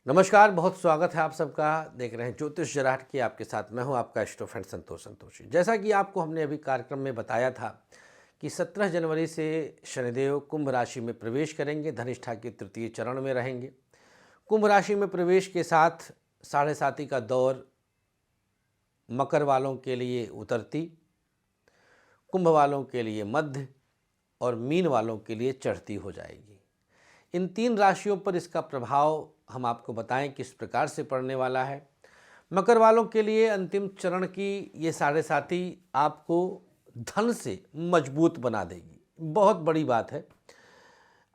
नमस्कार, बहुत स्वागत है आप सबका। देख रहे हैं ज्योतिष जराट की, आपके साथ मैं हूं आपका एस्ट्रो फ्रेंड संतोष संतोषी। जैसा कि आपको हमने अभी कार्यक्रम में बताया था कि 17 जनवरी से शनिदेव कुंभ राशि में प्रवेश करेंगे, धनिष्ठा के तृतीय चरण में रहेंगे। कुंभ राशि में प्रवेश के साथ साढ़े साती का दौर मकर वालों के लिए उतरती, कुंभ वालों के लिए मध्य और मीन वालों के लिए चढ़ती हो जाएगी। इन तीन राशियों पर इसका प्रभाव हम आपको बताएं किस प्रकार से पड़ने वाला है। मकर वालों के लिए अंतिम चरण की ये साढ़े साती आपको धन से मजबूत बना देगी। बहुत बड़ी बात है।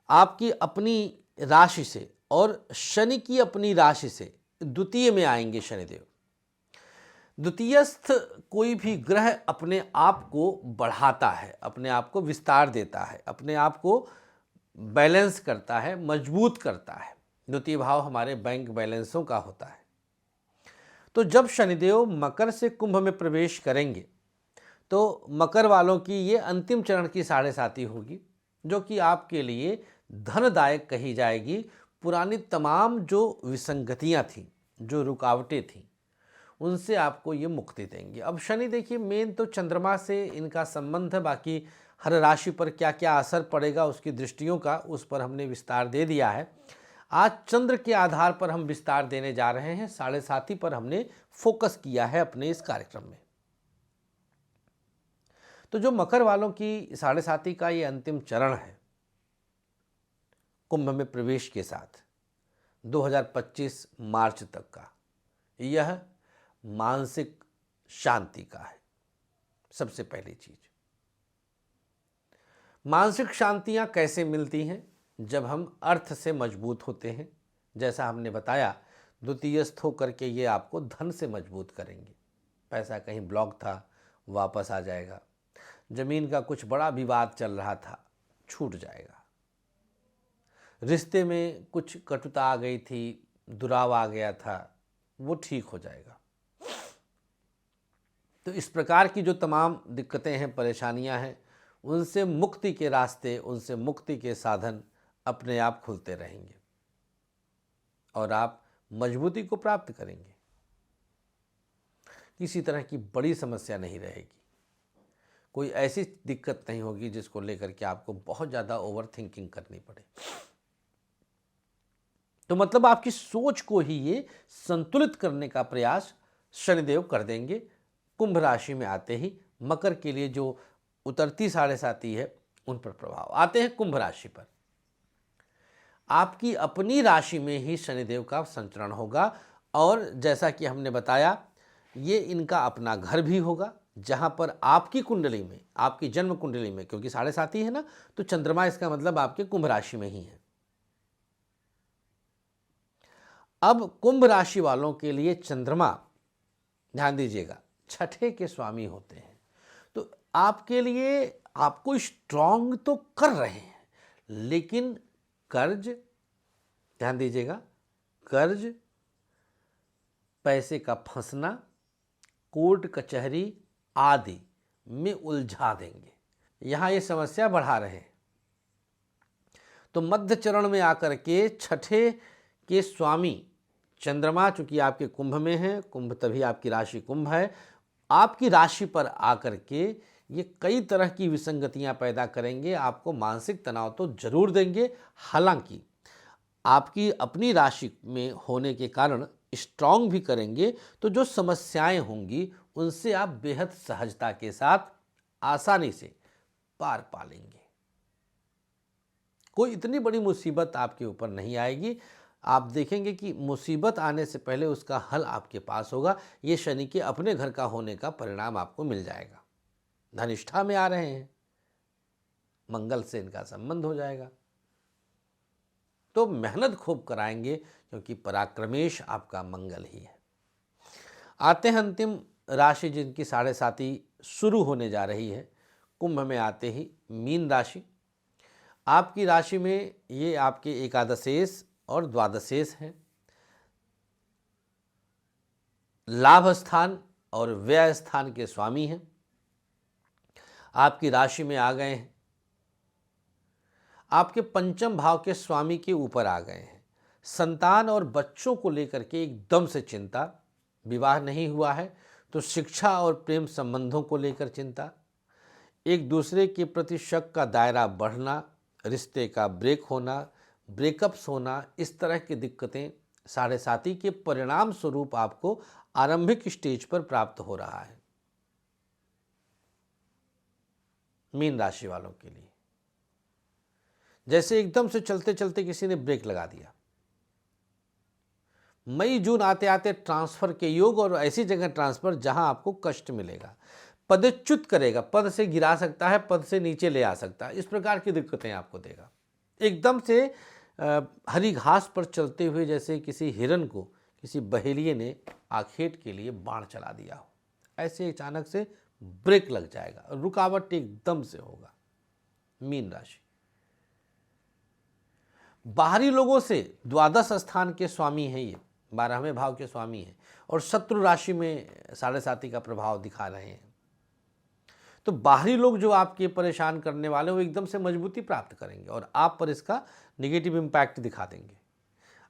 आपकी अपनी राशि से और शनि की अपनी राशि से द्वितीय में आएंगे शनिदेव। द्वितीयस्थ कोई भी ग्रह अपने आप को बढ़ाता है, अपने आप को विस्तार देता है, अपने आप को बैलेंस करता है, मजबूत करता है। द्वितीय भाव हमारे बैंक बैलेंसों का होता है। तो जब शनिदेव मकर से कुंभ में प्रवेश करेंगे तो मकर वालों की ये अंतिम चरण की साढ़े साती होगी, जो कि आपके लिए धनदायक कही जाएगी। पुरानी तमाम जो विसंगतियां थीं, जो रुकावटें थीं, उनसे आपको ये मुक्ति देंगे। अब शनि देखिए, मेन तो चंद्रमा से इनका संबंध है। बाकी हर राशि पर क्या क्या असर पड़ेगा उसकी दृष्टियों का, उस पर हमने विस्तार दे दिया है। आज चंद्र के आधार पर हम विस्तार देने जा रहे हैं। साढ़े साती पर हमने फोकस किया है अपने इस कार्यक्रम में। तो जो मकर वालों की साढ़े साती का ये अंतिम चरण है कुंभ में प्रवेश के साथ 2025 मार्च तक का, यह मानसिक शांति का है। सबसे पहली चीज, मानसिक शांतियां कैसे मिलती हैं? जब हम अर्थ से मजबूत होते हैं। जैसा हमने बताया, द्वितीयस्थ होकर के ये आपको धन से मजबूत करेंगे। पैसा कहीं ब्लॉक था, वापस आ जाएगा। जमीन का कुछ बड़ा विवाद चल रहा था, छूट जाएगा। रिश्ते में कुछ कटुता आ गई थी, दुराव आ गया था, वो ठीक हो जाएगा। तो इस प्रकार की जो तमाम दिक्कतें हैं, परेशानियां हैं, उनसे मुक्ति के रास्ते, उनसे मुक्ति के साधन अपने आप खुलते रहेंगे और आप मजबूती को प्राप्त करेंगे। किसी तरह की बड़ी समस्या नहीं रहेगी, कोई ऐसी दिक्कत नहीं होगी जिसको लेकर के आपको बहुत ज़्यादा ओवर थिंकिंग करनी पड़े। तो मतलब आपकी सोच को ही ये संतुलित करने का प्रयास शनिदेव कर देंगे कुंभ राशि में आते ही। मकर के लिए जो उतरती साढ़े साती है उन पर प्रभाव आते हैं। कुंभ राशि पर आपकी अपनी राशि में ही शनिदेव का संचरण होगा और जैसा कि हमने बताया, ये इनका अपना घर भी होगा, जहां पर आपकी कुंडली में, आपकी जन्म कुंडली में, क्योंकि साढ़े साती है ना, तो चंद्रमा इसका मतलब आपके कुंभ राशि में ही है। अब कुंभ राशि वालों के लिए चंद्रमा, ध्यान दीजिएगा, छठे के स्वामी होते हैं। तो आपके लिए, आपको स्ट्रांग तो कर रहे हैं, लेकिन कर्ज, ध्यान दीजिएगा, कर्ज, पैसे का फंसना, कोर्ट कचहरी आदि में उलझा देंगे। यहां ये समस्या बढ़ा रहे हैं। तो मध्य चरण में आकर के छठे के स्वामी चंद्रमा, चूंकि आपके कुंभ में है, कुंभ तभी आपकी राशि कुंभ है, आपकी राशि पर आकर के ये कई तरह की विसंगतियां पैदा करेंगे। आपको मानसिक तनाव तो जरूर देंगे, हालांकि आपकी अपनी राशि में होने के कारण स्ट्रांग भी करेंगे। तो जो समस्याएं होंगी उनसे आप बेहद सहजता के साथ आसानी से पार पा लेंगे। कोई इतनी बड़ी मुसीबत आपके ऊपर नहीं आएगी। आप देखेंगे कि मुसीबत आने से पहले उसका हल आपके पास होगा। ये शनि के अपने घर का होने का परिणाम आपको मिल जाएगा। धनिष्ठा में आ रहे हैं, मंगल से इनका संबंध हो जाएगा, तो मेहनत खूब कराएंगे, क्योंकि पराक्रमेश आपका मंगल ही है। आते हैं अंतिम राशि जिनकी साढ़े साती शुरू होने जा रही है कुंभ में आते ही, मीन राशि। आपकी राशि में ये आपके एकादशेश और द्वादशेश हैं। लाभ स्थान और व्यय स्थान के स्वामी हैं। आपकी राशि में आ गए हैं, आपके पंचम भाव के स्वामी के ऊपर आ गए हैं। संतान और बच्चों को लेकर के एकदम से चिंता, विवाह नहीं हुआ है तो शिक्षा और प्रेम संबंधों को लेकर चिंता, एक दूसरे के प्रति शक का दायरा बढ़ना, रिश्ते का ब्रेक होना, ब्रेकअप्स होना, इस तरह की दिक्कतें साढ़े साती के परिणाम स्वरूप आपको आरंभिक स्टेज पर प्राप्त हो रहा है। मीन राशि वालों के लिए जैसे एकदम से चलते चलते किसी ने ब्रेक लगा दिया। मई जून आते आते ट्रांसफर के योग और ऐसी जगह ट्रांसफर जहां आपको कष्ट मिलेगा, पदच्युत करेगा, पद से गिरा सकता है, पद से नीचे ले आ सकता है, इस प्रकार की दिक्कतें आपको देगा। एकदम से हरी घास पर चलते हुए जैसे किसी हिरन को किसी बहेलिये ने आखेट के लिए बाण चला दिया हो, ऐसे अचानक से ब्रेक लग जाएगा, रुकावट एकदम से होगा। मीन राशि बाहरी लोगों से, द्वादश स्थान के स्वामी हैं ये, 12वें भाव के स्वामी हैं और शत्रु राशि में साढ़े साती का प्रभाव दिखा रहे हैं। तो बाहरी लोग जो आपके परेशान करने वाले वो एकदम से मजबूती प्राप्त करेंगे और आप पर इसका नेगेटिव इम्पैक्ट दिखा देंगे।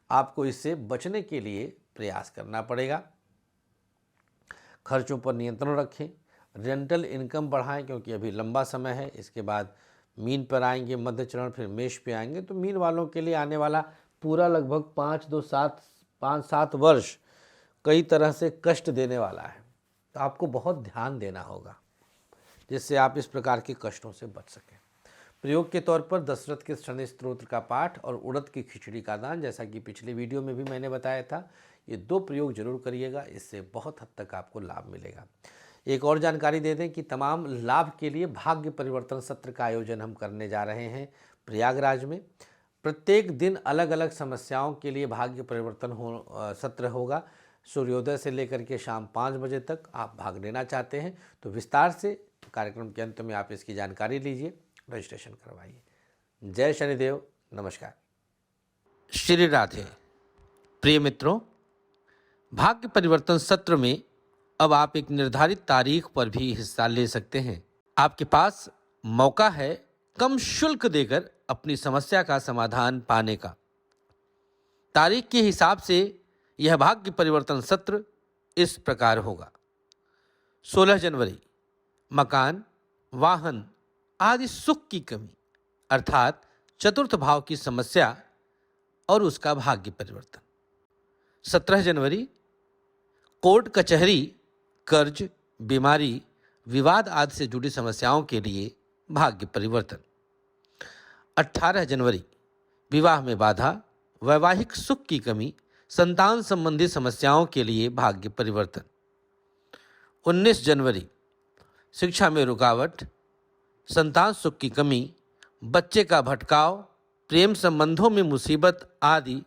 आपको इससे बचने के लिए प्रयास करना पड़ेगा। खर्चों पर नियंत्रण रखें, रेंटल इनकम बढ़ाएं क्योंकि अभी लंबा समय है। इसके बाद मीन पर आएंगे, मध्य चरण, फिर मेष पे आएंगे। तो मीन वालों के लिए आने वाला पूरा लगभग 5-7 वर्ष कई तरह से कष्ट देने वाला है। तो आपको बहुत ध्यान देना होगा जिससे आप इस प्रकार के कष्टों से बच सकें। प्रयोग के तौर पर दशरथ के शनि स्तोत्र का पाठ और उड़द की खिचड़ी का दान, जैसा कि पिछले वीडियो में भी मैंने बताया था, ये 2 प्रयोग जरूर करिएगा, इससे बहुत हद तक आपको लाभ मिलेगा। एक और जानकारी दे दें कि तमाम लाभ के लिए भाग्य परिवर्तन सत्र का आयोजन हम करने जा रहे हैं प्रयागराज में। प्रत्येक दिन अलग अलग समस्याओं के लिए भाग्य परिवर्तन सत्र होगा। सूर्योदय से लेकर के शाम 5 बजे तक आप भाग लेना चाहते हैं तो विस्तार से कार्यक्रम के अंत में आप इसकी जानकारी लीजिए, रजिस्ट्रेशन करवाइए। जय शनिदेव, नमस्कार, श्री राधे। प्रिय मित्रों, भाग्य परिवर्तन सत्र में अब आप एक निर्धारित तारीख पर भी हिस्सा ले सकते हैं। आपके पास मौका है कम शुल्क देकर अपनी समस्या का समाधान पाने का। तारीख के हिसाब से यह भाग्य परिवर्तन सत्र इस प्रकार होगा। 16 जनवरी मकान, वाहन आदि सुख की कमी अर्थात चतुर्थ भाव की समस्या और उसका भाग्य परिवर्तन। 17 जनवरी कोर्ट कचहरी, कर्ज, बीमारी, विवाद आदि से जुड़ी समस्याओं के लिए भाग्य परिवर्तन। 18 जनवरी विवाह में बाधा, वैवाहिक सुख की कमी, संतान संबंधी समस्याओं के लिए भाग्य परिवर्तन। 19 जनवरी शिक्षा में रुकावट, संतान सुख की कमी, बच्चे का भटकाव, प्रेम संबंधों में मुसीबत आदि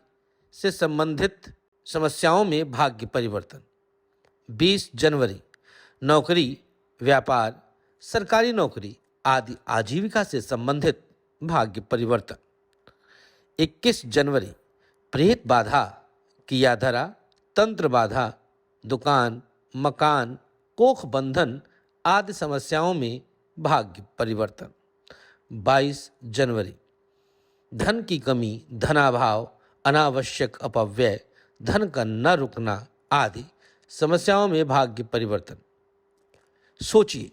से संबंधित समस्याओं में भाग्य परिवर्तन। 20 जनवरी नौकरी, व्यापार, सरकारी नौकरी आदि आजीविका से संबंधित भाग्य परिवर्तन। 21 जनवरी प्रेत बाधा, कियाधरा, तंत्र बाधा, दुकान, मकान, कोख बंधन आदि समस्याओं में भाग्य परिवर्तन। 22 जनवरी धन की कमी, धनाभाव, अनावश्यक अपव्यय, धन का न रुकना आदि समस्याओं में भाग्य परिवर्तन। सोचिए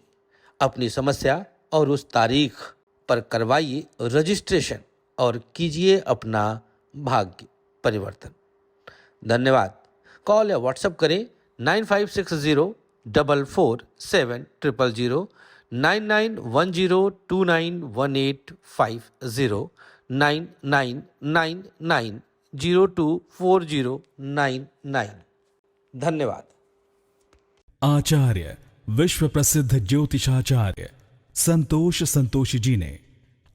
अपनी समस्या और उस तारीख पर करवाइए रजिस्ट्रेशन और कीजिए अपना भाग्य परिवर्तन। धन्यवाद। कॉल या व्हाट्सएप करें 9560447000, 9910291850, 9999024099। धन्यवाद। आचार्य विश्व प्रसिद्ध ज्योतिषाचार्य संतोष संतोषी जी ने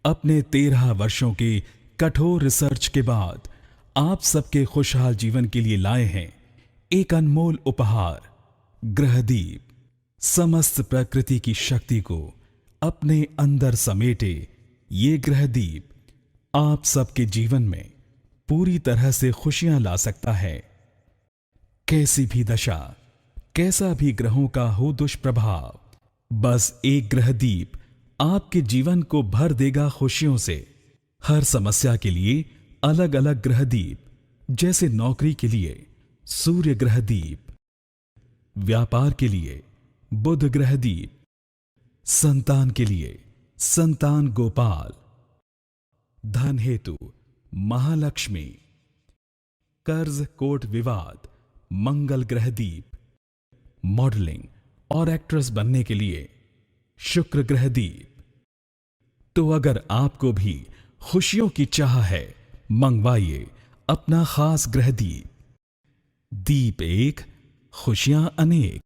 अपने 13 वर्षों की कठोर रिसर्च के बाद आप सबके खुशहाल जीवन के लिए लाए हैं एक अनमोल उपहार, ग्रहदीप। समस्त प्रकृति की शक्ति को अपने अंदर समेटे ये ग्रहदीप आप सबके जीवन में पूरी तरह से खुशियां ला सकता है। कैसी भी दशा, कैसा भी ग्रहों का हो दुष्प्रभाव, बस एक ग्रहदीप आपके जीवन को भर देगा खुशियों से। हर समस्या के लिए अलग अलग ग्रहदीप जैसे नौकरी के लिए सूर्य ग्रह दीप, व्यापार के लिए बुध ग्रह दीप, संतान के लिए संतान गोपाल, धन हेतु महालक्ष्मी, कर्ज कोर्ट विवाद मंगल ग्रह दीप, मॉडलिंग और एक्ट्रेस बनने के लिए शुक्र ग्रह दीप। तो अगर आपको भी खुशियों की चाह है, मंगवाइए अपना खास ग्रह दीप। दीप एक, खुशियां अनेक।